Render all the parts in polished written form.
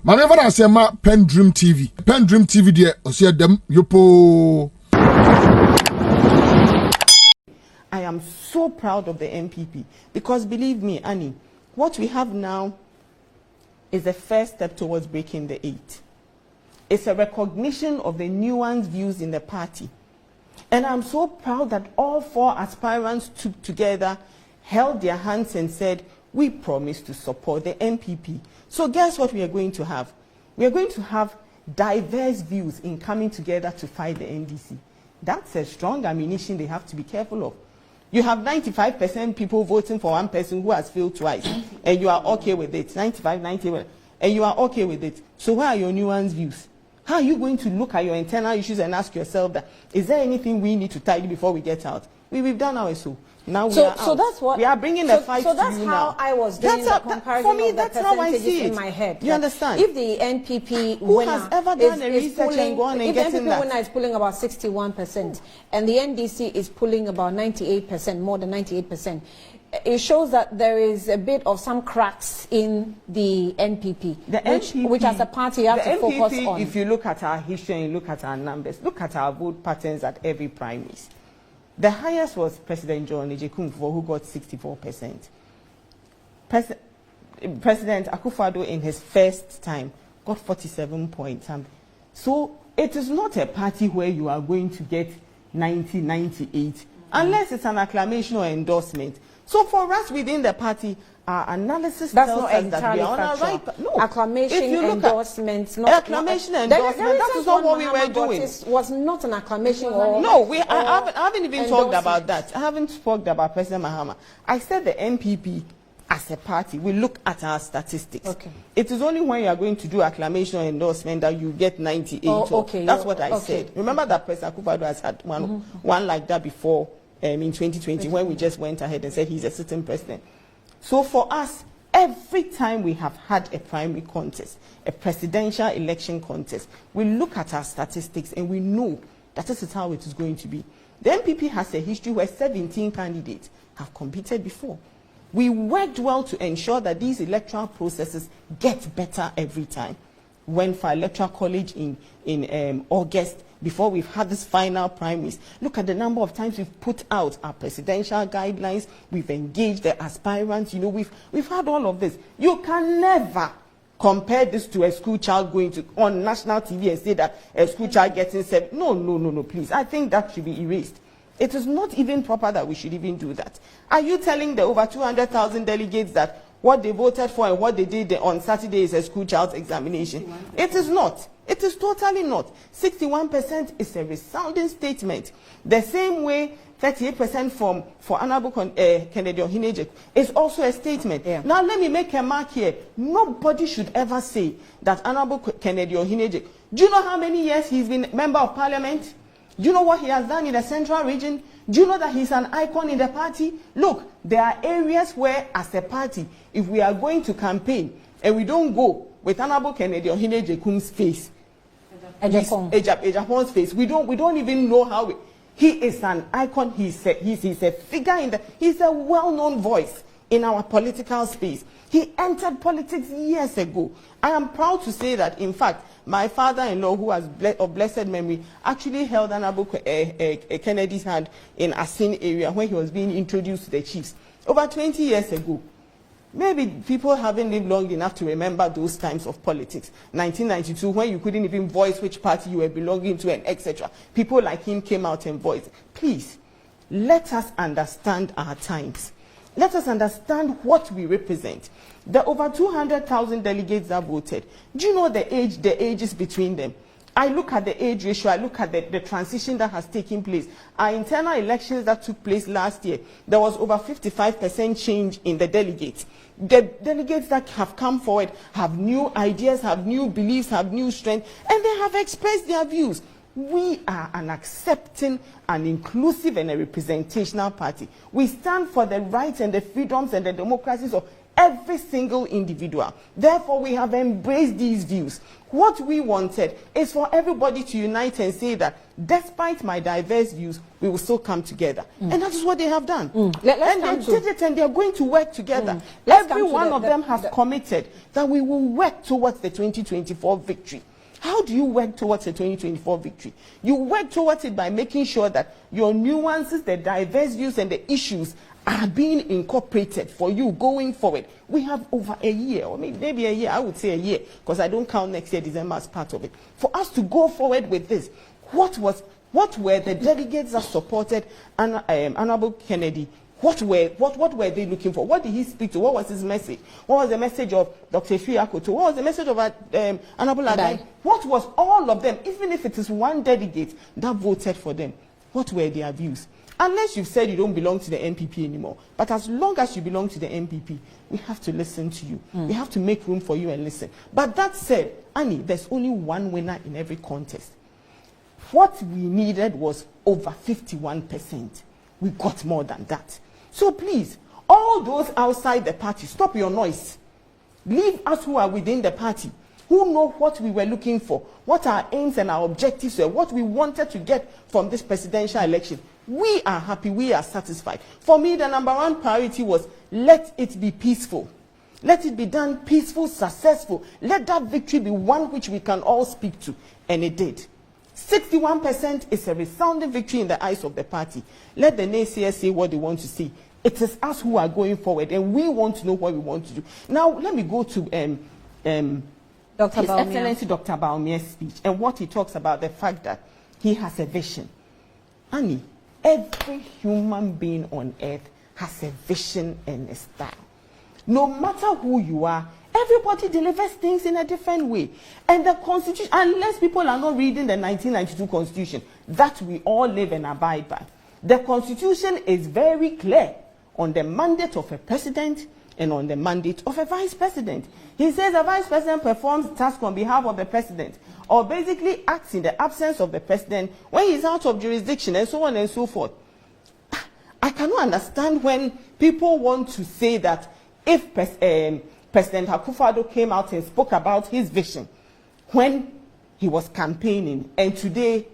Manever I say ma PENDREAM TV. PENDREAM TV there, I see them yopo. I am so proud of the NPP because believe me, Annie, what we have now is the first step towards breaking the 8. It's a recognition of the nuanced views in the party. And I'm so proud that all 4 aspirants took together, held their hands and said, we promise to support the NPP. So guess what we are going to have? We are going to have diverse views in coming together to fight the NDC. That's a strong ammunition they have to be careful of. You have 95% people voting for one person who has failed twice, and you are okay with it. 95, 90, and you are okay with it. So where are your nuanced views? How are you going to look at your internal issues and ask yourself that, is there anything we need to tidy before we get out? We've done our so. Now we are out. So that's what we are bringing the fight to you now. So that's how I was doing the comparison for me, of the that's how I see percentages it. in my head. You understand? If the NPP who winner has ever done a research and gone and getting that? If the NPP winner is pulling about 61% and the NDC is pulling about 98%, more than 98%, it shows that there is a bit of some cracks in the NPP, which as a party you have to focus on. If you look at our history and look at our numbers, look at our vote patterns at every primaries. The highest was President John Ejekun-Fuor, who got 64%. President Akufo-Addo in his first time got 47 points. So it is not a party where you are going to get 90, 98, unless it's an acclamation or endorsement. So for us within the party, our analysis tells us that we are on our right. No, acclamation, endorsements, not acclamation, endorsement. That is not what we were doing. It was not an acclamation. No, I haven't even talked about that. I haven't spoken about President Mahama. I said the NPP as a party, we look at our statistics. Okay. It is only when you are going to do acclamation or endorsement that you get 98. Okay. That's what I said. Remember that President Akufo-Addo has had one like that before in 2020 when we just went ahead and said he's a sitting president. So for us, every time we have had a primary contest, a presidential election contest, we look at our statistics and we know that this is how it is going to be. The NPP has a history where 17 candidates have competed before. We worked well to ensure that these electoral processes get better every time. Went for electoral college in August, before we've had this final primaries. Look at the number of times we've put out our presidential guidelines, we've engaged the aspirants, you know, we've had all of this. You can never compare this to a school child going to on national TV and say that a school child getting 7. No, please. I think that should be erased. It is not even proper that we should even do that. Are you telling the over 200,000 delegates that what they voted for and what they did on Saturday is a school child's examination? It is not. It is totally not. 61% is a resounding statement. The same way 38% for Honorable Kennedy Ohineje is also a statement. Yeah. Now let me make a mark here. Nobody should ever say that Honorable Kennedy Ohineje, do you know how many years he's been member of parliament? Do you know what he has done in the central region? Do you know that he's an icon in the party? Look, there are areas where as a party, if we are going to campaign and we don't go with Honorable Kennedy Ohineje's face, Ejapon's face, we don't even know how he is an icon. He's a figure in the, he's a well-known voice in our political space. He entered politics years ago. I am proud to say that, in fact, my father-in-law, who was of blessed memory, actually held Honorable Kennedy's hand in Asin area when he was being introduced to the chiefs over 20 years ago. Maybe people haven't lived long enough to remember those times of politics. 1992, when you couldn't even voice which party you were belonging to and etc. People like him came out and voiced. Please, let us understand our times. Let us understand what we represent. The over 200,000 delegates that voted, do you know the ages between them? I look at the age ratio, I look at the transition that has taken place. Our internal elections that took place last year, there was over 55% change in the delegates. The delegates that have come forward have new ideas, have new beliefs, have new strength, and they have expressed their views. We are an accepting, an inclusive, and a representational party. We stand for the rights and the freedoms and the democracies of every single individual. Therefore, we have embraced these views. What we wanted is for everybody to unite and say that despite my diverse views, we will still come together. And that is what they have done. And they did it, and they are going to work together. Every one of them has committed that we will work towards the 2024 victory. How do you work towards a 2024 victory? You work towards it by making sure that your nuances, the diverse views, and the issues are being incorporated for you going forward. We have over a year, or maybe a year, I would say a year, because I don't count next year, December, as part of it, for us to go forward with this. What were the delegates that supported Honorable Kennedy? What were they looking for? What did he speak to? What was his message? What was the message of Dr. Akoto? What was the message of Honorable Adai? What was all of them, even if it is one delegate that voted for them? What were their views? Unless you've said you don't belong to the NPP anymore. But as long as you belong to the NPP, we have to listen to you. We have to make room for you and listen. But that said, Annie, there's only one winner in every contest. What we needed was over 51%. We got more than that. So please, all those outside the party, stop your noise. Leave us who are within the party, who know what we were looking for, what our aims and our objectives were, what we wanted to get from this presidential election. We are happy, we are satisfied. For me, the number one priority was let it be peaceful. Let it be done peaceful, successful. Let that victory be one which we can all speak to. And it did. 61% is a resounding victory in the eyes of the party. Let the naysayers say what they want to say. It is us who are going forward, and we want to know what we want to do. Now, let me go to Dr. His Excellency Dr. Bawumia's speech, and what he talks about, the fact that he has a vision. Annie, every human being on earth has a vision and a style. No matter who you are, everybody delivers things in a different way. And the Constitution, unless people are not reading the 1992 Constitution, that we all live and abide by, the Constitution is very clear on the mandate of a president and on the mandate of a vice president. He says a vice president performs tasks on behalf of the president, or basically acts in the absence of the president when he's out of jurisdiction, and so on and so forth. I cannot understand when people want to say that if President Akufo-Addo came out and spoke about his vision when he was campaigning, and today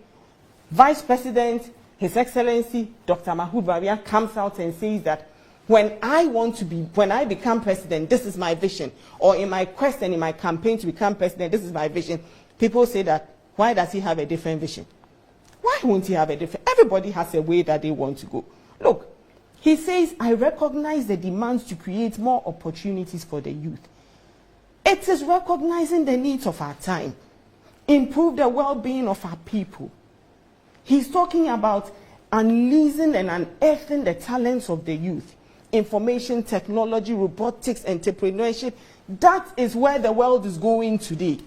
Vice President, His Excellency Dr. Mahmoud Bawumia, comes out and says that when I become president, this is my vision, or in my quest and in my campaign to become president, this is my vision. People say that, why does he have a different vision? Why won't he have a different? Everybody has a way that they want to go. Look, he says, I recognize the demands to create more opportunities for the youth. It is recognizing the needs of our time, improve the well-being of our people. He's talking about unleashing and unearthing the talents of the youth. Information technology, robotics, entrepreneurship. That is where the world is going today.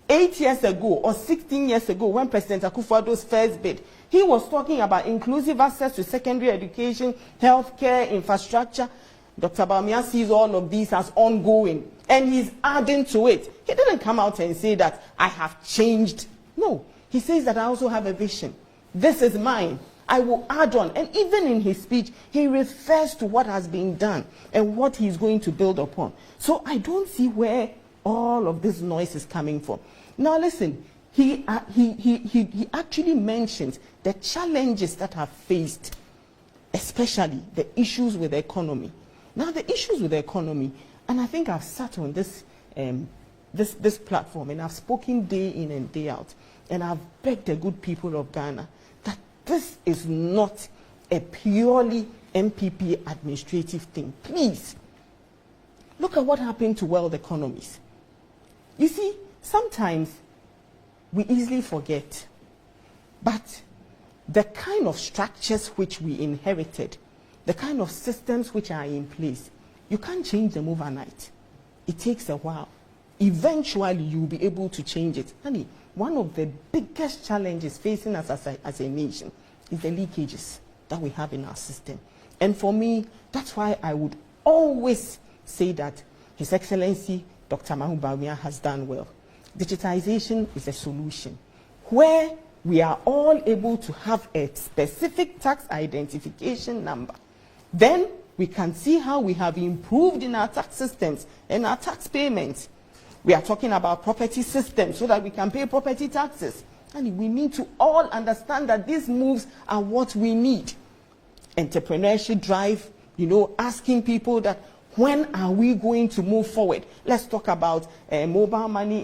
8 years ago or 16 years ago, when President Akufo-Addo's first bid, he was talking about inclusive access to secondary education, healthcare, infrastructure. Dr. Bawumia sees all of these as ongoing, and he's adding to it. He didn't come out and say that I have changed. No, he says that I also have a vision. This is mine. I will add on. And even in his speech, he refers to what has been done and what he's going to build upon. So I don't see where all of this noise is coming from. Now listen, he actually mentions the challenges that are faced, especially the issues with the economy. Now the issues with the economy, and I think I've sat on this platform and I've spoken day in and day out, and I've begged the good people of Ghana that this is not a purely NPP administrative thing. Please, look at what happened to world economies. You see, sometimes we easily forget, but the kind of structures which we inherited, the kind of systems which are in place, you can't change them overnight. It takes a while. Eventually, you'll be able to change it. Honey, one of the biggest challenges facing us as a nation is the leakages that we have in our system. And for me, that's why I would always say that His Excellency Dr. Mahmoud Bawumia has done well. Digitization is a solution where we are all able to have a specific tax identification number. Then we can see how we have improved in our tax systems and our tax payments. We are talking about property systems so that we can pay property taxes. And we need to all understand that these moves are what we need. Entrepreneurship drive, you know, asking people that when are we going to move forward? Let's talk about mobile money,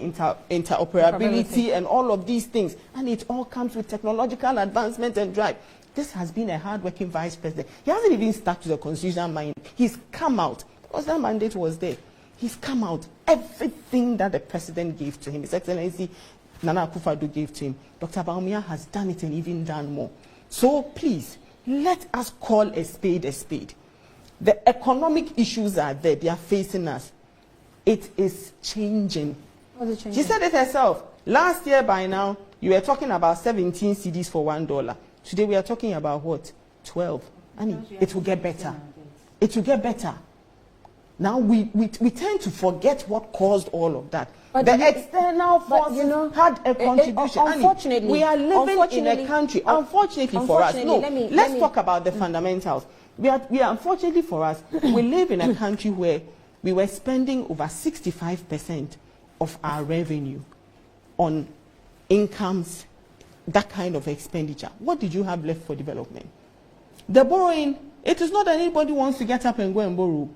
interoperability, and all of these things. And it all comes with technological advancement and drive. This has been a hard-working vice president. He hasn't even stuck to the constitutional mind. He's come out, because that mandate was there. He's come out. Everything that the president gave to him, His Excellency Nana Akufo-Addo gave to him, Dr. Bawumia has done it and even done more. So please, let us call a spade a spade. The economic issues are there. They are facing us. It is changing. What's it changing? She said it herself. Last year by now, you were talking about 17 cedis for $1. Today we are talking about what? 12. And it will get better. It will get better. Now we tend to forget what caused all of that. But the external forces had a contribution. Unfortunately, we are living in a country. Unfortunately for us, no. Let's talk about the fundamentals. We are unfortunately for us, we live in a country where we were spending over 65% of our revenue on incomes, that kind of expenditure. What did you have left for development? The borrowing, it is not that anybody wants to get up and go and borrow.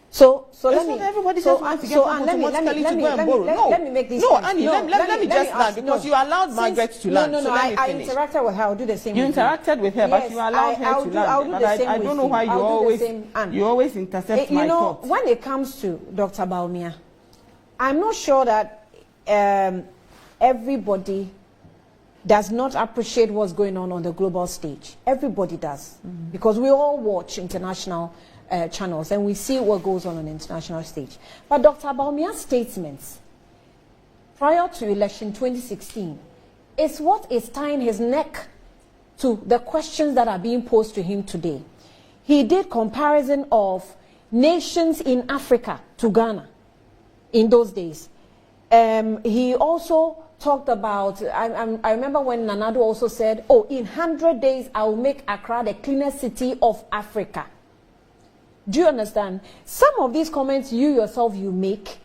So let me. Everybody just wants to get up automatically to go and borrow. Let me make this. No, Annie, let me just land because you allowed Margaret to land. No, I interacted with her. I'll do the same. You interacted with her, but you allowed her to land. But I don't know why you always intercept my thoughts. When it comes to Dr. Bawumia, I'm not sure that everybody does not appreciate what's going on the global stage. Everybody does, because we all watch international channels and we see what goes on the international stage. But Dr. Bawumia's statements prior to election 2016 is what is tying his neck to the questions that are being posed to him today. He did comparison of nations in Africa to Ghana in those days. He also talked about, I remember when Nanado also said, oh, in 100 days I will make Accra the cleanest city of Africa. Do you understand? Some of these comments you yourself you make,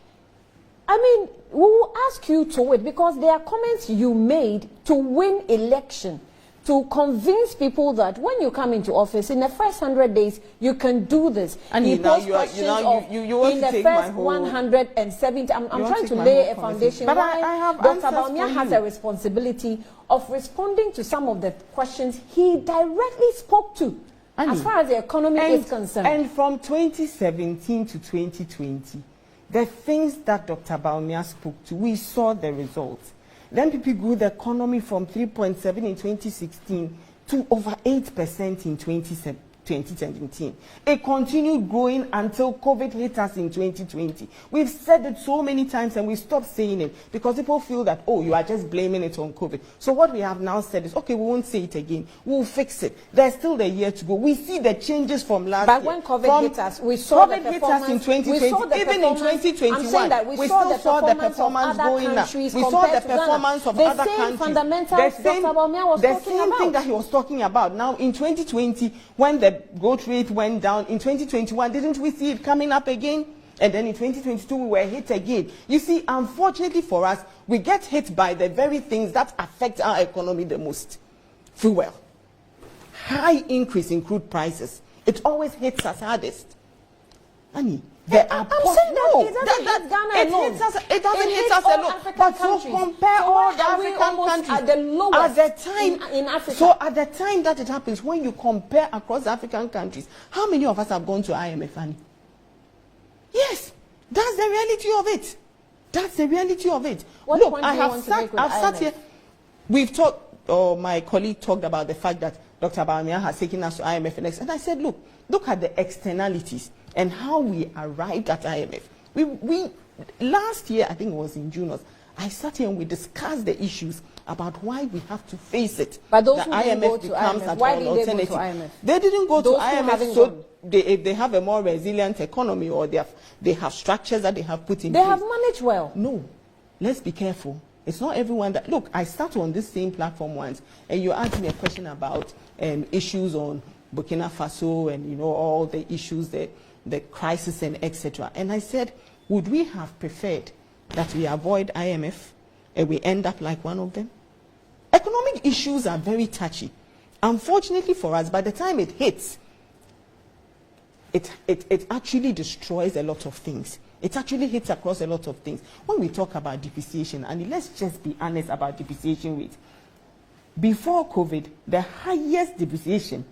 I mean, we will ask you to wait because they are comments you made to win election, to convince people that when you come into office, in the first 100 days, you can do this. And you in the first 170, I'm trying to lay a foundation. But why I have Dr. Bawumia has a responsibility of responding to some of the questions he directly spoke to. As far as the economy is concerned. And from 2017 to 2020, the things that Dr. Bawumia spoke to, we saw the results. The NPP grew the economy from 3.7 in 2016 to over 8% in 2017. It continued growing until COVID hit us in 2020. We've said it so many times and we stopped saying it because people feel that, oh, you are just blaming it on COVID. So what we have now said is, okay, we won't say it again. We'll fix it. There's still the year to go. We see the changes from last year. But when COVID hit us, we saw the performance. In 2020, even in 2021, I'm saying that we still saw the performance going up. We saw the performance of other countries. The same fundamentals Dr. Bawumia was talking about. The same thing that he was talking about. Now, in 2020, when the growth rate went down, in 2021, didn't we see it coming up again? And then in 2022, we were hit again. You see, unfortunately for us, we get hit by the very things that affect our economy the most. Fuel. High increase in crude prices. It always hits us hardest. Annie, there are it doesn't hit Ghana alone. It doesn't hit us alone. But so compare all the African countries at the lowest at the time in Africa. So at the time that it happens, when you compare across African countries, how many of us have gone to IMF, Annie? Yes, that's the reality of it. That's the reality of it. Look, I've sat here. We've talked, my colleague talked about the fact that Dr. Bawumia has taken us to IMF and I said, look at the externalities and how we arrived at IMF. We last year, I think it was in June, I sat here and we discussed the issues about why we have to face it. But those who IMF didn't go to becomes IMF, why didn't they go to IMF? They didn't go to IMF, so if they have a more resilient economy or they have structures that they have put in place. They have managed well. No, let's be careful. It's not everyone that... Look, I started on this same platform once, and you asked me a question about issues on Burkina Faso and, you know, all the issues, the crisis and etc. And I said, would we have preferred that we avoid IMF and we end up like one of them? Economic issues are very touchy. Unfortunately for us, by the time it hits, it actually destroys a lot of things. It actually hits across a lot of things. When we talk about depreciation, and let's just be honest about depreciation rate. Before COVID, the highest depreciation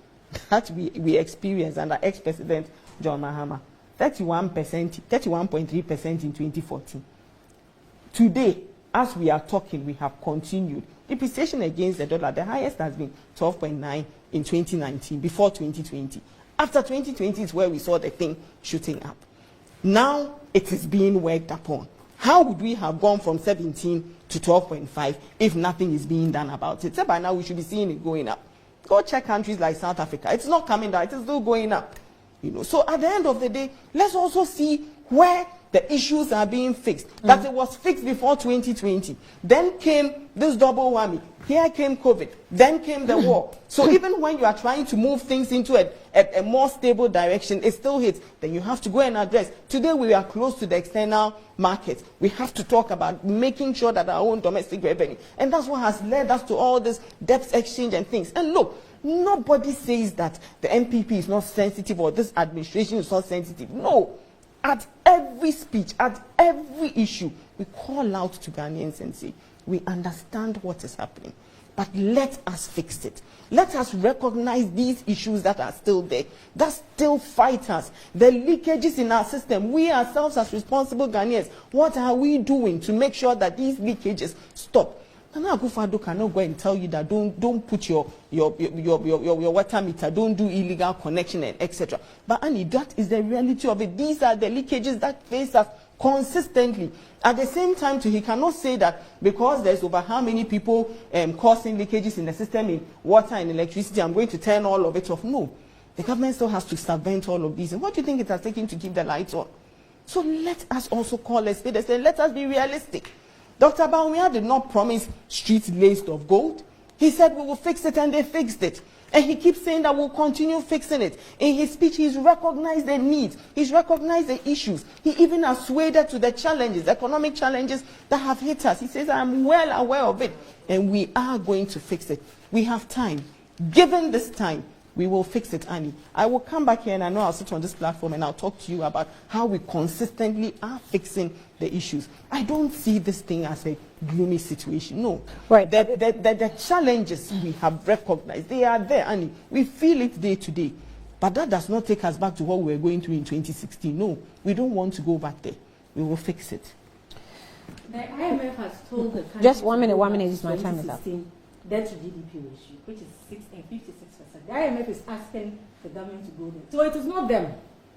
that we experienced under ex-President John Mahama, 31.3% in 2014. Today, as we are talking, we have continued. Depreciation against the dollar, the highest has been 12.9 in 2019, before 2020. After 2020 is where we saw the thing shooting up. Now it is being worked upon. How would we have gone from 17 to 12.5 if nothing is being done about it? So by now we should be seeing it going up. Go check countries like South Africa. It's not coming down, it is still going up. You know, so at the end of the day, let's also see where the issues are being fixed. That it was fixed before 2020. Then came this double whammy. Here came COVID. Then came the war. So even when you are trying to move things into a more stable direction, it still hits. Then you have to go and address. Today we are close to the external market. We have to talk about making sure that our own domestic revenue. And that's what has led us to all this debt exchange and things. And look, nobody says that the NPP is not sensitive or this administration is not sensitive. No. At every speech, at every issue, we call out to Ghanaians and say, we understand what is happening, but let us fix it. Let us recognize these issues that are still there, that still fight us. The leakages in our system, we ourselves as responsible Ghanaians, what are we doing to make sure that these leakages stop? Nana Akufo-Addo cannot go and tell you that don't put your water meter, don't do illegal connection and etc. But Annie, that is the reality of it. These are the leakages that face us consistently. At the same time, too, he cannot say that because there's over how many people causing leakages in the system in water and electricity, I'm going to turn all of it off. No, the government still has to circumvent all of these. And what do you think it has taken to keep the lights on? So let us also call a spade and say, let us be realistic. Dr. Bawumia did not promise streets laced of gold. He said we will fix it, and they fixed it. And he keeps saying that we'll continue fixing it. In his speech, he's recognized the needs. He's recognized the issues. He even assuaded to the challenges, economic challenges that have hit us. He says, I'm well aware of it, and we are going to fix it. We have time. Given this time, we will fix it, Annie. I will come back here, and I know I'll sit on this platform and I'll talk to you about how we consistently are fixing the issues. I don't see this thing as a gloomy situation. No. Right. The challenges we have recognized, they are there, Annie. We feel it day to day. But that does not take us back to what we were going through in 2016. No, we don't want to go back there. We will fix it. The IMF has told the country... Just 1 minute, is my time is up. Debt to GDP ratio, which is 56%. The IMF is asking the government to go there. So it is not them.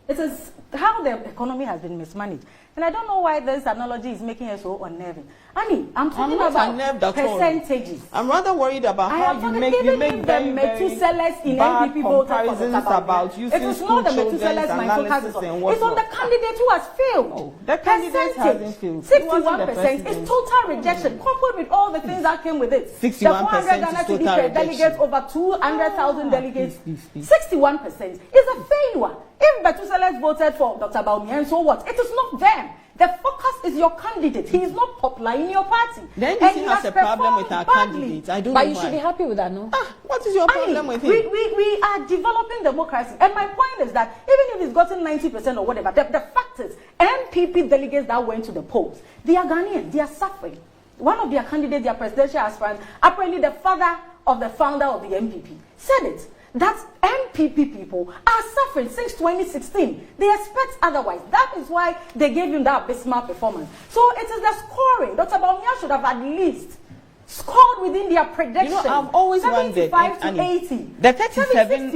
It is how the economy has been mismanaged. And I don't know why this analogy is making us so unnerving. Annie, I'm talking about percentages. I'm rather worried about how you make very, Methuselahs in NPP comparisons about using it is not the Methuselahs my focus is on. It's on the candidate who has failed. No, the candidate hasn't failed. 61% is total rejection, coupled with all the things that came with it. 61% the 400 Ghana cedi delegates, over 200,000 delegates. 61% is a failure. If Methuselahs voted for Dr. Bawumia, so what? It is not them. The focus is your candidate. He is not popular in your party. The NDC has a problem with our candidate. I don't know why. But you should be happy with that, no? What is your problem with him? We are developing democracy. And my point is that even if he's gotten 90% or whatever, the fact is, NPP delegates that went to the polls, they are Ghanaians. They are suffering. One of their candidates, their presidential aspirant, apparently the father of the founder of the NPP, said it. That NPP people are suffering since 2016. They expect otherwise. That is why they gave him that abysmal performance. So it is the scoring. Dr. Bawumia should have at least scored within their prediction. You know, I've always wondered, 75 to 80. The 37 is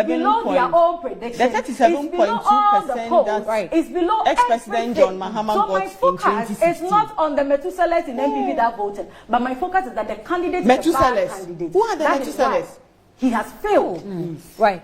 below their own prediction. The 37.2% that it's below ex-President John Mahama so got in 2016. my focus is not on the Methuselahs in NPP that voted, but my focus is that the candidate is a bad candidate. Who are the Methuselahs? He has failed. Right.